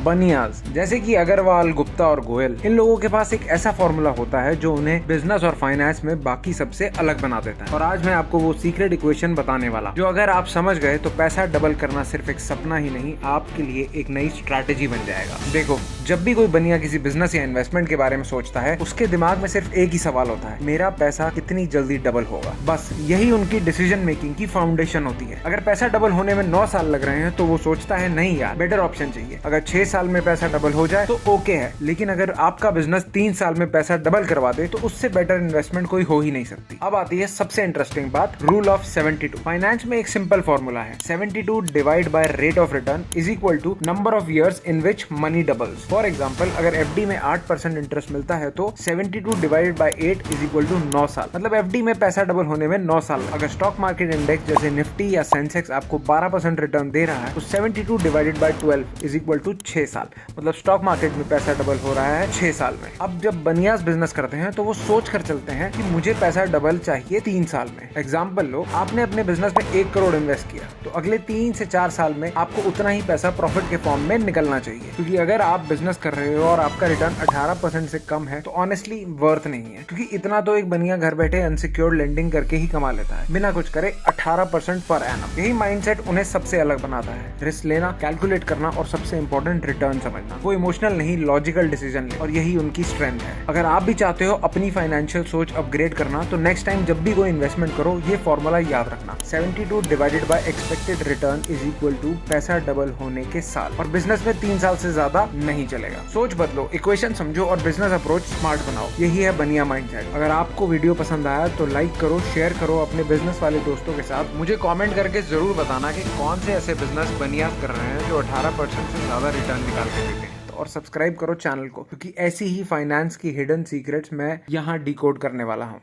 बनियाज जैसे कि अग्रवाल, गुप्ता और गोयल, इन लोगों के पास एक ऐसा फॉर्मूला होता है जो उन्हें बिजनेस और फाइनेंस में बाकी सबसे अलग बना देता है। और आज मैं आपको वो सीक्रेट इक्वेशन बताने वाला जो अगर आप समझ गए तो पैसा डबल करना सिर्फ एक सपना ही नहीं, आपके लिए एक नई स्ट्रैटेजी बन जाएगा। देखो, जब भी कोई बनिया किसी बिजनेस या इन्वेस्टमेंट के बारे में सोचता है, उसके दिमाग में सिर्फ एक ही सवाल होता है, मेरा पैसा कितनी जल्दी डबल होगा। बस यही उनकी डिसीजन मेकिंग की फाउंडेशन होती है। अगर पैसा डबल होने में 9 साल लग रहे हैं तो वो सोचता है नहीं यार, बेटर ऑप्शन चाहिए। अगर 6 साल में पैसा डबल हो जाए तो ओके है, लेकिन अगर आपका बिजनेस 3 साल में पैसा डबल करवा दे तो उससे बेटर इन्वेस्टमेंट कोई हो ही नहीं सकती। अब आती है सबसे इंटरेस्टिंग बात, रूल ऑफ 72। फाइनेंस में एक सिंपल फॉर्मूला है, 72 divide by rate of return is equal to number of years in which money doubles. For example, अगर एफडी में 8% इंटरेस्ट मिलता है तो 72 divided by 8 is equal to 9 साल। मतलब एफडी में पैसा डबल होने में 9 साल। अगर स्टॉक मार्केट इंडेक्स जैसे निफ्टी या सेंसेक्स आपको 12% रिटर्न दे रहा है तो 72 divided by 12 is equal to 6 साल। मतलब स्टॉक मार्केट में पैसा डबल हो रहा है 6 साल में। अब जब बनियास बिजनेस करते हैं तो वो सोच कर चलते हैं कि मुझे पैसा डबल चाहिए 3 साल में। एग्जाम्पल लो, आपने अपने बिजनेस में 1 करोड़ इन्वेस्ट किया तो अगले 3 से 4 साल में आपको उतना ही पैसा प्रॉफिट के फॉर्म में निकलना चाहिए। क्योंकि अगर आप बिजनेस कर रहे हो और आपका रिटर्न 18% से कम है तो ऑनेस्टली वर्थ नहीं है। क्योंकि इतना तो एक बनिया घर बैठे अनसिक्योर्ड लेंडिंग करके ही कमा लेता है, बिना कुछ करे 18% पर एनम। यही माइंडसेट उन्हें सबसे अलग बनाता है। रिस्क लेना, कैलकुलेट करना और सबसे इंपॉर्टेंट रिटर्न समझना। वो इमोशनल नहीं, लॉजिकल डिसीजन ले, और यही उनकी स्ट्रेंथ है। अगर आप भी चाहते हो अपनी फाइनेंशियल सोच अपग्रेड करना तो नेक्स्ट टाइम जब भी कोई इन्वेस्टमेंट करो ये फॉर्मूला याद रखना, 72 divided by expected return is equal to पैसा डबल होने के साल। और बिजनेस में 3 साल से ज्यादा नहीं चलेगा। सोच बदलो, इक्वेशन समझो और बिजनेस अप्रोच स्मार्ट बनाओ। यही है बनिया माइंडसेट। अगर आपको वीडियो पसंद आया तो लाइक करो, शेयर करो अपने बिजनेस वाले दोस्तों के साथ। मुझे कमेंट करके जरूर बताना कि कौन से ऐसे बिजनेस बनियास कर रहे हैं जो 18% से ज्यादा रिटर्न निकाल के देते हैं। और सब्सक्राइब करो चैनल को, क्योंकि ऐसी ही फाइनेंस की हिडन सीक्रेट्स मैं यहाँ डिकोड करने वाला हूँ।